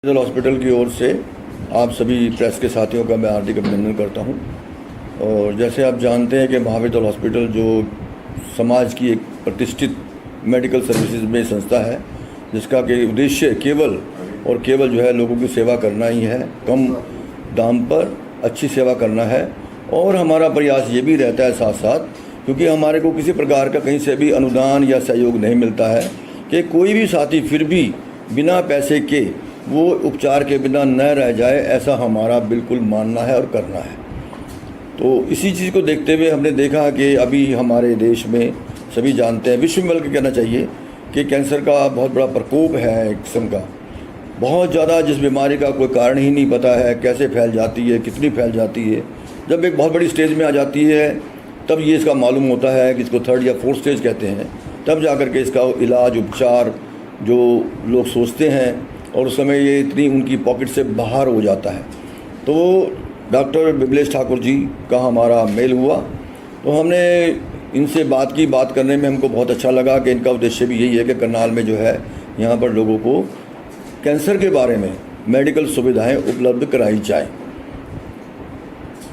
Hospital की ओर से आप सभी प्रेस के साथियों का मैं हार्दिक अभिनंदन करता हूं। और जैसे आप जानते हैं कि महाविद्यालय हॉस्पिटल जो समाज की एक प्रतिष्ठित मेडिकल सर्विसेज में संस्था है, जिसका कि उद्देश्य केवल जो है लोगों की सेवा करना ही है, कम दाम पर अच्छी सेवा करना है। और हमारा प्रयास ये भी रहता है साथ साथ, क्योंकि हमारे को किसी प्रकार का कहीं से भी अनुदान या सहयोग नहीं मिलता है, कि कोई भी साथी फिर भी बिना पैसे के वो उपचार के बिना न रह जाए, ऐसा हमारा बिल्कुल मानना है और करना है। तो इसी चीज़ को देखते हुए हमने देखा कि अभी हमारे देश में सभी जानते हैं, विश्व में बल्कि कहना चाहिए कि कैंसर का बहुत बड़ा प्रकोप है, एक किस्म का बहुत ज़्यादा, जिस बीमारी का कोई कारण ही नहीं पता है, कैसे फैल जाती है, कितनी फैल जाती है। जब एक बहुत बड़ी स्टेज में आ जाती है तब ये इसका मालूम होता है कि इसको 3rd या 4th स्टेज कहते हैं, तब जा कर के इसका इलाज उपचार जो लोग सोचते हैं, और उस समय ये इतनी उनकी पॉकेट से बाहर हो जाता है। तो डॉक्टर विमलेश ठाकुर जी का हमारा मेल हुआ, तो हमने इनसे बात करने में हमको बहुत अच्छा लगा कि इनका उद्देश्य भी यही है कि करनाल में जो है यहाँ पर लोगों को कैंसर के बारे में मेडिकल सुविधाएं उपलब्ध कराई जाए।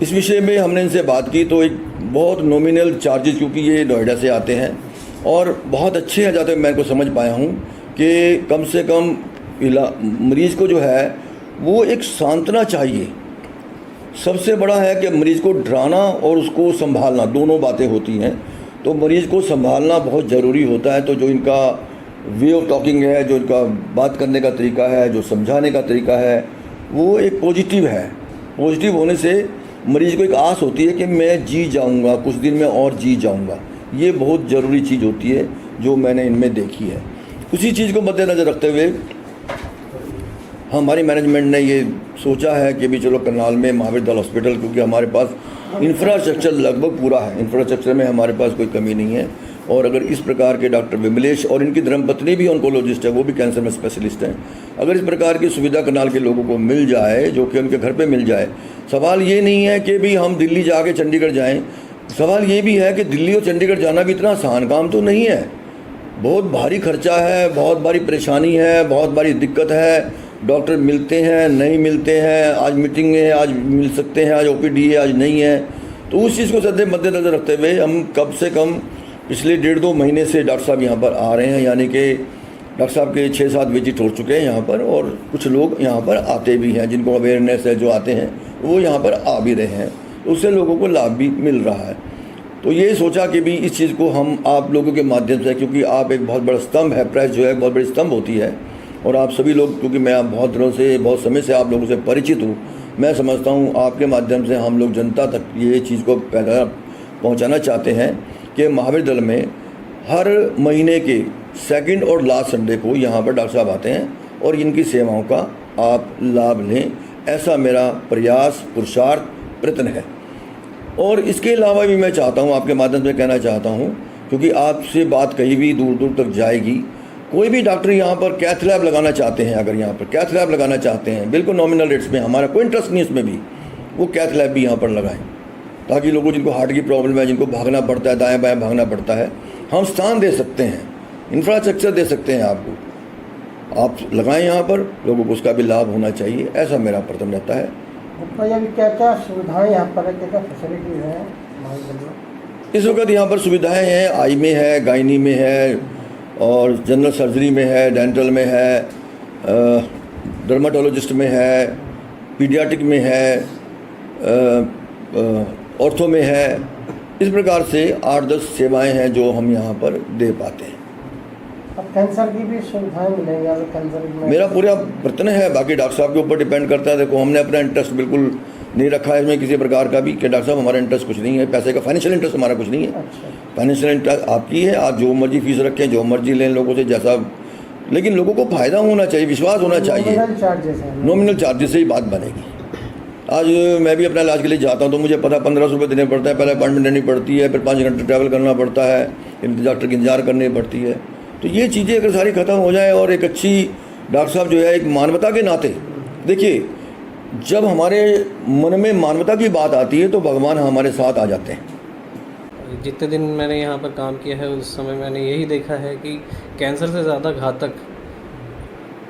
इस विषय में हमने इनसे बात की, तो एक बहुत नॉमिनल चार्जेस, क्योंकि ये नोएडा से आते हैं और बहुत अच्छे आ जाते हैं, मैं को समझ पाया हूँ कि कम से कम मरीज़ को जो है वो एक सांत्वना चाहिए। सबसे बड़ा है कि मरीज़ को डराना और उसको संभालना, दोनों बातें होती हैं। तो मरीज़ को संभालना बहुत ज़रूरी होता है। तो जो इनका वे ऑफ टॉकिंग है, जो इनका बात करने का तरीका है, जो समझाने का तरीका है, वो एक पॉजिटिव है। पॉजिटिव होने से मरीज़ को एक आस होती है कि मैं जी जाऊंगा, कुछ दिन में और जी जाऊंगा। ये बहुत ज़रूरी चीज़ होती है जो मैंने इनमें देखी है। उसी चीज़ को मद्देनज़र रखते हुए हमारी मैनेजमेंट ने ये सोचा है कि भी चलो करनाल में महाविद्यालय हॉस्पिटल, क्योंकि हमारे पास इंफ्रास्ट्रक्चर लगभग पूरा है, इंफ्रास्ट्रक्चर में हमारे पास कोई कमी नहीं है। और अगर इस प्रकार के डॉक्टर विमलेश और इनकी धर्मपत्नी भी ऑन्कोलॉजिस्ट है, वो भी कैंसर में स्पेशलिस्ट हैं, अगर इस प्रकार की सुविधा करनाल के लोगों को मिल जाए, जो कि उनके घर पे मिल जाए, सवाल ये नहीं है कि भी हम दिल्ली जाके चंडीगढ़ जाएँ। सवाल ये भी है कि दिल्ली और चंडीगढ़ जाना भी इतना आसान काम तो नहीं है, बहुत भारी खर्चा है, बहुत भारी परेशानी है, बहुत भारी दिक्कत है। डॉक्टर मिलते हैं, नहीं मिलते हैं, आज मीटिंग है, आज मिल सकते हैं, आज OPD है, आज नहीं है। तो उस चीज़ को सदैव मद्देनज़र रखते हुए हम कम से कम पिछले 1.5-2 महीने से डॉक्टर साहब यहाँ पर आ रहे हैं, यानी कि डॉक्टर साहब के 6-7 विजिट हो चुके हैं यहाँ पर, और कुछ लोग यहाँ पर आते भी हैं, जिनको अवेयरनेस है, जो आते हैं वो यहाँ पर आ भी रहे हैं। तो उससे लोगों को लाभ भी मिल रहा है। तो ये सोचा कि भी इस चीज़ को हम आप लोगों के माध्यम से, क्योंकि आप एक बहुत बड़ा स्तंभ है, प्रेस जो है बहुत बड़ी स्तंभ होती है, और आप सभी लोग, क्योंकि मैं बहुत दिनों से, बहुत समय से आप लोगों से परिचित हूँ, मैं समझता हूँ आपके माध्यम से हम लोग जनता तक ये चीज़ को पहुँचाना चाहते हैं कि महाविद्यालय में हर महीने के 2nd और लास्ट संडे को यहाँ पर डॉक्टर साहब आते हैं और इनकी सेवाओं का आप लाभ लें, ऐसा मेरा प्रयास, पुरुषार्थ, प्रयत्न है। और इसके अलावा भी मैं चाहता हूँ, आपके माध्यम से कहना चाहता हूँ, क्योंकि आपसे बात कहीं भी दूर दूर तक जाएगी, कोई भी डॉक्टर यहाँ पर कैथ लैब लगाना चाहते हैं, अगर यहाँ पर कैथ लैब लगाना चाहते हैं बिल्कुल नॉमिनल रेट्स में, हमारा कोई इंटरेस्ट नहीं इसमें भी, वो कैथ लैब भी यहाँ पर लगाएं, ताकि लोगों जिनको हार्ट की प्रॉब्लम है, जिनको भागना पड़ता है, दाएँ बाएँ भागना पड़ता है, हम स्थान दे सकते हैं, इंफ्रास्ट्रक्चर दे सकते हैं आपको, आप लगाएं यहाँ पर, लोगों को उसका भी लाभ होना चाहिए, ऐसा मेरा प्रथम रहता है। क्या क्या सुविधाएं यहाँ पर, क्या क्या फैसिलिटीज हैं इस वक्त? यहाँ पर सुविधाएं हैं, आई में है, गायनी में है, और जनरल सर्जरी में है, डेंटल में है, डर्माटोलॉजिस्ट में है, पीडियाट्रिक में है, ऑर्थो में है। इस प्रकार से 8-10 सेवाएं हैं जो हम यहाँ पर दे पाते हैं। अब कैंसर की भी सुविधाएं मिलेंगी? कैंसर मेरा पूरा प्रयत्न है, बाकी डॉक्टर साहब के ऊपर डिपेंड करता है। देखो, हमने अपना इंटरेस्ट बिल्कुल नहीं रखा है इसमें किसी प्रकार का भी, कि डॉक्टर साहब हमारा इंटरेस्ट कुछ नहीं है, पैसे का फाइनेंशियल इंटरेस्ट हमारा कुछ नहीं है। अच्छा। फाइनेंशियल इंटरेस्ट आपकी है, आप जो मर्जी फीस रखें, जो मर्जी लें लोगों से, जैसा, लेकिन लोगों को फ़ायदा होना चाहिए, विश्वास होना चाहिए। नॉमिनल चार्जेस से ही बात बनेगी। आज मैं भी अपना इलाज के लिए जाता हूँ तो मुझे पता 1500 रुपये देने पड़ता है, पहले अपॉइंटमेंट लेनी पड़ती है, फिर 5 घंटे ट्रैवल करना पड़ता है, डॉक्टर की इंतजार करनी पड़ती है। तो ये चीज़ें अगर सारी ख़त्म हो जाए, और एक अच्छी डॉक्टर साहब जो है एक मानवता के नाते, देखिए जब हमारे मन में मानवता की बात आती है तो भगवान हमारे साथ आ जाते हैं। जितने दिन मैंने यहाँ पर काम किया है उस समय मैंने यही देखा है कि कैंसर से ज़्यादा घातक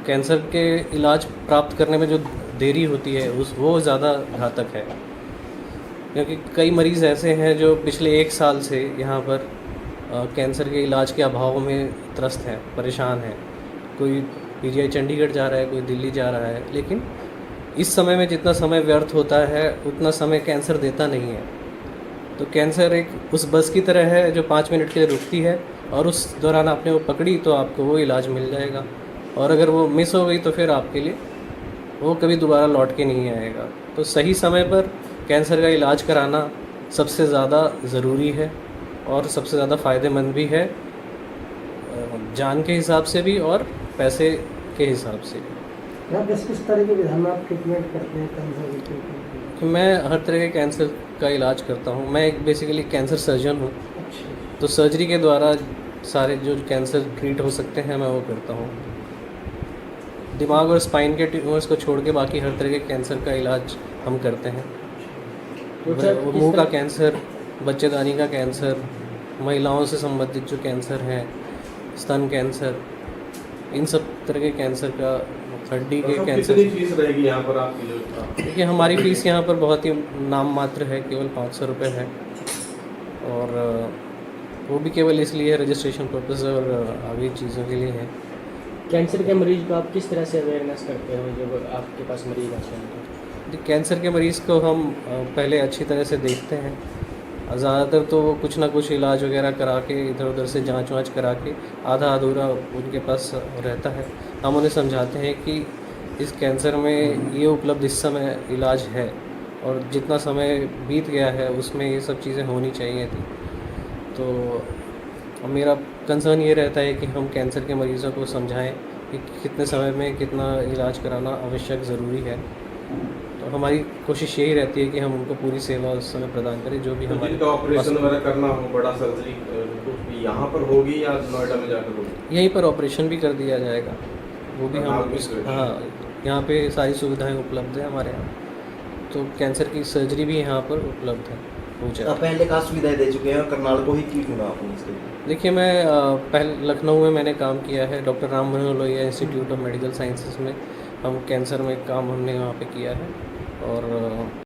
कैंसर के इलाज प्राप्त करने में जो देरी होती है वो ज़्यादा घातक है, क्योंकि कई मरीज़ ऐसे हैं जो पिछले 1 साल से यहाँ पर कैंसर के इलाज के अभाव में त्रस्त हैं, परेशान हैं। कोई पीजीआई चंडीगढ़ जा रहा है, कोई दिल्ली जा रहा है, लेकिन इस समय में जितना समय व्यर्थ होता है उतना समय कैंसर देता नहीं है। तो कैंसर एक उस बस की तरह है जो 5 मिनट के लिए रुकती है, और उस दौरान आपने वो पकड़ी तो आपको वो इलाज मिल जाएगा, और अगर वो मिस हो गई तो फिर आपके लिए वो कभी दोबारा लौट के नहीं आएगा। तो सही समय पर कैंसर का इलाज कराना सबसे ज़्यादा ज़रूरी है और सबसे ज़्यादा फ़ायदेमंद भी है, जान के हिसाब से भी और पैसे के हिसाब से भी। यहाँ किस तरह के विधान में आप ट्रीटमेंट करते हैं कैंसर के ट्रीटमेंट? मैं हर तरह के कैंसर का इलाज करता हूँ। मैं एक बेसिकली कैंसर सर्जन हूँ, अच्छा। तो सर्जरी के द्वारा सारे जो कैंसर ट्रीट हो सकते हैं मैं वो करता हूँ। दिमाग और स्पाइन के ट्यूमर्स को छोड़ के बाकी हर तरह के कैंसर का इलाज हम करते हैं। मुंह का कैंसर, बच्चेदानी का कैंसर, महिलाओं से संबंधित जो कैंसर हैं, स्तन कैंसर, इन सब तरह के कैंसर का, हड्डी के कैंसर। कितनी फीस रहेगी यहाँ पर आपकी जो? देखिए हमारी फ़ीस यहाँ पर बहुत ही नाम मात्र है, केवल 500 रुपये है, और वो भी केवल इसलिए रजिस्ट्रेशन पर्पज़ और आगे चीज़ों के लिए है। कैंसर के मरीज को आप किस तरह से अवेयरनेस करते हो जब आपके पास मरीज आते हैं? कैंसर के मरीज़ को हम पहले अच्छी तरह से देखते हैं। ज़्यादातर तो वो कुछ ना कुछ इलाज वगैरह करा के, इधर उधर से जांच वाँच करा के आधा अधूरा उनके पास रहता है। हम उन्हें समझाते हैं कि इस कैंसर में ये उपलब्ध इस समय इलाज है, और जितना समय बीत गया है उसमें ये सब चीज़ें होनी चाहिए थी। तो मेरा कंसर्न ये रहता है कि हम कैंसर के मरीज़ों को समझाएं कि कितने समय में कितना इलाज कराना आवश्यक ज़रूरी है। तो हमारी कोशिश यही रहती है कि हम उनको पूरी सेवा उस समय प्रदान करें, जो भी हमारे जिनका ऑपरेशन वगैरह करना हो, बड़ा सर्जरी कुछ यहाँ पर होगी या नोएडा में जाकर होगी? यहीं पर ऑपरेशन भी कर दिया जाएगा, वो भी हम हाँ, यहाँ पे सारी सुविधाएं उपलब्ध है हमारे यहाँ। तो कैंसर की सर्जरी भी यहाँ पर उपलब्ध है, हो जाए। आप पहले कहाँ सुविधाएं दे चुके हैं और करनाल को ही क्यों चुना आपने इसके लिए? देखिए मैं पहले लखनऊ में मैंने काम किया है, doctor Ram Manohar Lohia institute of medical sciences में हम कैंसर में काम हमने वहाँ पे किया है, और